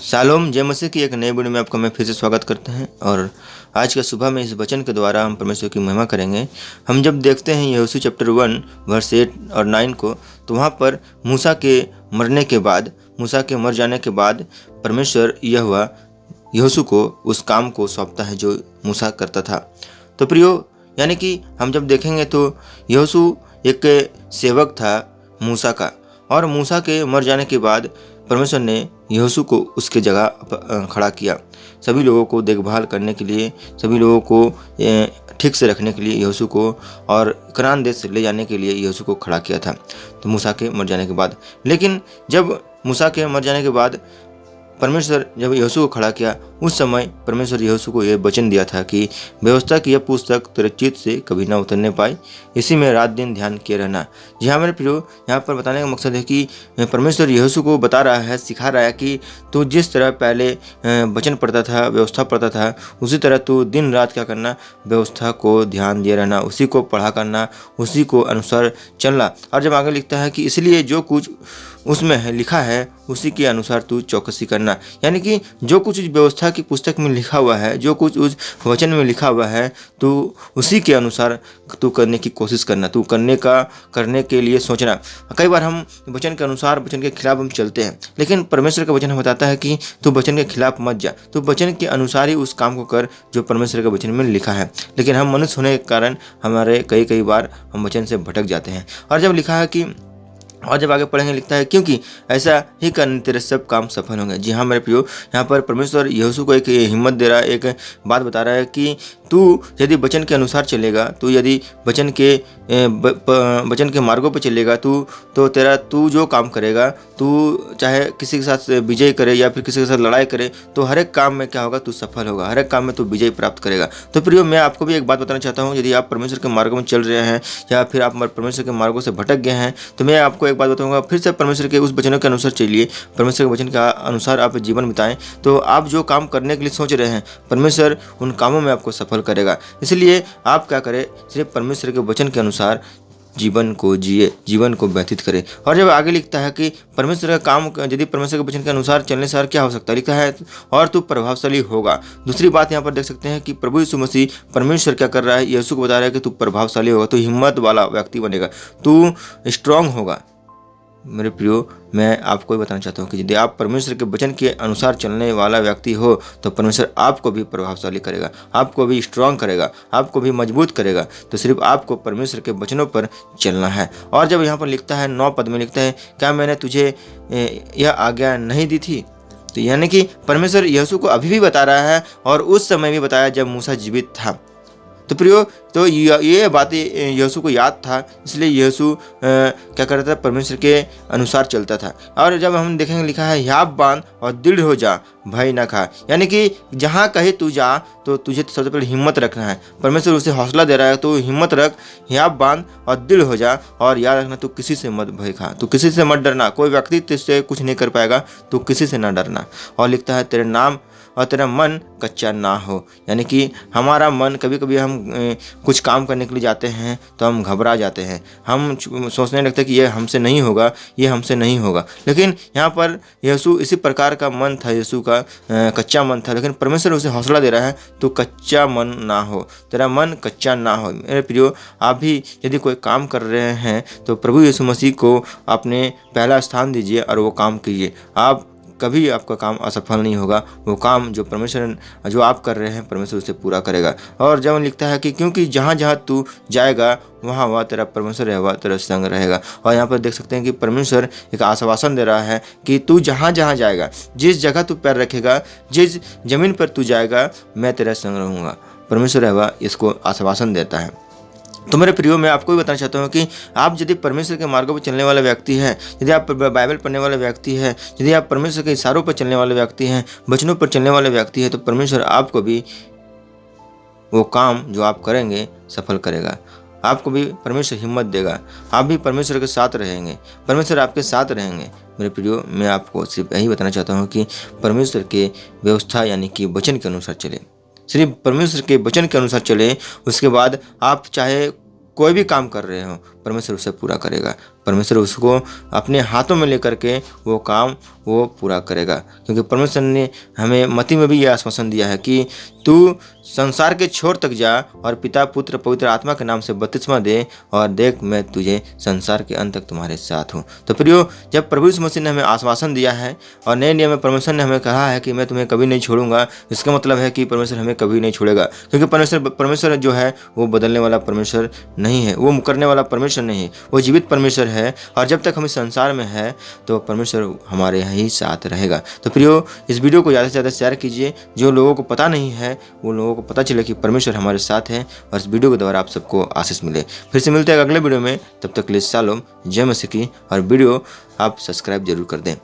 Shalom जय मसीह की एक नए वीडियो में आपका मैं फिर से स्वागत करते हैं। और आज का सुबह में इस वचन के द्वारा हम परमेश्वर की महिमा करेंगे। हम जब देखते हैं यहोशू चैप्टर 1 वर्स 8 और 9 को, तो वहाँ पर मूसा के मरने के बाद, मूसा के मर जाने के बाद परमेश्वर यहोशू को उस काम को सौंपता है जो मूसा करता था। तो प्रियो, यानी कि हम जब देखेंगे तो यहोशू एक सेवक था मूसा का, और मूसा के मर जाने के बाद परमेश्वर ने यहोशू को उसके जगह खड़ा किया। सभी लोगों को देखभाल करने के लिए, सभी लोगों को ठीक से रखने के लिए यहोशू को, और कनान देश ले जाने के लिए यहोशू को खड़ा किया था, तो मूसा के मर जाने के बाद। लेकिन जब मूसा के मर जाने के बाद परमेश्वर जब यहोशू को खड़ा किया, उस समय परमेश्वर यहोशू को यह वचन दिया था कि व्यवस्था की यह पुस्तक तेरे चित्त से कभी ना उतरने पाए, इसी में रात दिन ध्यान किए रहना। जी हाँ मेरे प्रियो, यहाँ पर बताने का मकसद है कि परमेश्वर यहोशू को बता रहा है, सिखा रहा है कि तू जिस तरह पहले वचन पढ़ता था, व्यवस्था पढ़ता था, उसी तरह तू दिन रात क्या करना, व्यवस्था को ध्यान दिए रहना, उसी को पढ़ा करना, उसी को अनुसार चलना। और जब आगे लिखता है कि इसलिए जो कुछ उसमें लिखा है उसी के अनुसार तू चौकसी करना, यानी कि जो कुछ व्यवस्था की पुस्तक में लिखा हुआ है, जो कुछ उस वचन में लिखा हुआ है, तो उसी के अनुसार तू करने की कोशिश करना, तू करने के लिए सोचना। कई बार हम वचन के अनुसार, वचन के खिलाफ हम चलते हैं, लेकिन परमेश्वर का वचन हमें बताता है कि तू वचन के खिलाफ मत जा, तू वचन के अनुसार ही उस काम को कर जो परमेश्वर के वचन में लिखा है। लेकिन हम मनुष्य होने के कारण हमारे कई बार हम वचन से भटक जाते हैं। और जब लिखा है कि, और जब आगे पढ़ेंगे लिखता है क्योंकि ऐसा ही करने तेरे सब काम सफल होंगे। जी हाँ मेरे प्रियो, यहाँ पर परमेश्वर यहोशू को एक हिम्मत दे रहा है, एक बात बता रहा है कि तू यदि वचन के अनुसार चलेगा, तू यदि वचन के मार्गों पर चलेगा, तू जो काम करेगा, तू चाहे किसी के साथ विजय करे या फिर किसी के साथ लड़ाई करे, तो हर एक काम में क्या होगा, तू सफल होगा, हर एक काम में तू विजय प्राप्त करेगा। तो प्रियो, मैं आपको भी एक बात बताना चाहता हूँ, यदि आप परमेश्वर के मार्गों में चल रहे हैं या फिर आप परमेश्वर के मार्गों से भटक गए हैं, तो मैं आपको एक बात बताऊंगा, फिर से परमेश्वर के उस वचनों के अनुसार चलिए, परमेश्वर के वचन के अनुसार आप जीवन बिताएं, तो आप जो काम करने के लिए सोच रहे हैं, परमेश्वर उन कामों में आपको सफल करेगा। इसलिए आप क्या करें, सिर्फ परमेश्वर के वचन के अनुसार जीवन को जिए, जीवन को व्यतीत करें। और जब आगे लिखता है कि परमेश्वर का काम, यदि परमेश्वर के वचन के अनुसार चलने से क्या हो सकता है, लिखा है और तू प्रभावशाली होगा। दूसरी बात यहाँ पर देख सकते हैं कि प्रभु यीशु मसीह, परमेश्वर क्या कर रहा है, यीशु को बता रहा है कि तू प्रभावशाली होगा, तू हिम्मत वाला व्यक्ति बनेगा, तू स्ट्रांग होगा। मेरे प्रियो, मैं आपको भी बताना चाहता हूँ कि यदि आप परमेश्वर के वचन के अनुसार चलने वाला व्यक्ति हो, तो परमेश्वर आपको भी प्रभावशाली करेगा, आपको भी स्ट्रांग करेगा, आपको भी मजबूत करेगा। तो सिर्फ आपको परमेश्वर के वचनों पर चलना है। और जब यहाँ पर लिखता है 9 पद में लिखता है, क्या मैंने तुझे यह आज्ञा नहीं दी थी? तो यानी कि परमेश्वर यहोशू को अभी भी बता रहा है और उस समय भी बताया जब मूसा जीवित था। तो प्रियो, तो ये बातें यहोशू को याद था, इसलिए यहोशू क्या करता था, परमेश्वर के अनुसार चलता था। और जब हम देखेंगे लिखा है, हियाव बांध और दृढ़ हो जा, भय न खा, यानी कि जहाँ कहीं तू जा तो तुझे सबसे पहले हिम्मत रखना है। परमेश्वर उसे हौसला दे रहा है, तो हिम्मत रख, हियाव बांध और दृढ़ हो जा, और याद रखना तू किसी से मत भय खा, तू किसी से मत डरना, कोई व्यक्ति तुझसे कुछ नहीं कर पाएगा, तू किसी से ना डरना। और लिखता है, तेरे नाम और तेरा मन कच्चा ना हो, यानी कि हमारा मन, कभी कभी हम कुछ काम करने के लिए जाते हैं तो हम घबरा जाते हैं, हम सोचने लगते हैं कि ये हमसे नहीं होगा, ये हमसे नहीं होगा। लेकिन यहाँ पर यहोशू इसी प्रकार का मन था, यहोशू का कच्चा मन था, लेकिन परमेश्वर उसे हौसला दे रहा है, तो कच्चा मन ना हो, तेरा मन कच्चा ना हो। मेरे प्रियो, आप भी यदि कोई काम कर रहे हैं तो प्रभु यीशु मसीह को अपने पहला स्थान दीजिए और वो काम कीजिए। आप कभी आपका काम असफल नहीं होगा, वो काम जो आप कर रहे हैं, परमेश्वर उसे पूरा करेगा। और जब लिखता है कि क्योंकि जहाँ जहाँ तू जाएगा वहाँ वहाँ तेरा परमेश्वर रहेगा, तेरा संग रहेगा। और यहाँ पर देख सकते हैं कि परमेश्वर एक आश्वासन दे रहा है कि तू जहाँ जहाँ जाएगा, जिस जगह तू पैर रखेगा, जिस जमीन पर तू जाएगा, मैं तेरा संग रहूँगा। परमेश्वर रहेगा, इसको आश्वासन देता है। तो मेरे प्रियो, मैं आपको भी बताना चाहता हूँ कि आप यदि परमेश्वर के मार्गों पर चलने वाला व्यक्ति है, यदि आप बाइबल पढ़ने वाला व्यक्ति है, यदि आप परमेश्वर के इशारों पर चलने वाले व्यक्ति हैं, वचनों पर चलने वाले व्यक्ति है, तो परमेश्वर आपको भी वो काम जो आप करेंगे सफल करेगा। आपको भी परमेश्वर हिम्मत देगा, आप भी परमेश्वर के साथ रहेंगे, परमेश्वर आपके साथ रहेंगे। मेरे प्रियो, मैं आपको सिर्फ यही बताना चाहता हूँ कि परमेश्वर के व्यवस्था यानी कि वचन के अनुसार चले, सिर्फ परमेश्वर के वचन के अनुसार चले। उसके बाद आप चाहे कोई भी काम कर रहे हो, परमेश्वर उसे पूरा करेगा, परमेश्वर उसको अपने हाथों में लेकर के वो काम वो पूरा करेगा। क्योंकि परमेश्वर ने हमें मत्ती में भी यह आश्वासन दिया है कि तू संसार के छोर तक जा और पिता पुत्र पवित्र आत्मा के नाम से बपतिस्मा दे और देख मैं तुझे संसार के अंत तक तुम्हारे साथ हूँ। तो प्रियो, जब प्रभु यीशु मसीह ने हमें आश्वासन दिया है और नए नियम में परमेश्वर ने हमें कहा है कि मैं तुम्हें कभी नहीं छोड़ूंगा, इसका मतलब है कि परमेश्वर हमें कभी नहीं छोड़ेगा। क्योंकि परमेश्वर जो है वो बदलने वाला परमेश्वर नहीं है, वो मुकरने वाला परमेश्वर नहीं है, वो जीवित परमेश्वर है। और जब तक हम इस संसार में है तो परमेश्वर हमारे यहाँ ही साथ रहेगा। तो प्रियो, इस वीडियो को ज़्यादा से ज़्यादा शेयर कीजिए, जो लोगों को पता नहीं है उन लोगों को पता चले कि परमेश्वर हमारे साथ है, और इस वीडियो के द्वारा आप सबको आशीष मिले। फिर से मिलते हैं अगले वीडियो में, तब तक के लिए शालोम, जय मसीह की। और वीडियो आप सब्सक्राइब जरूर कर दें।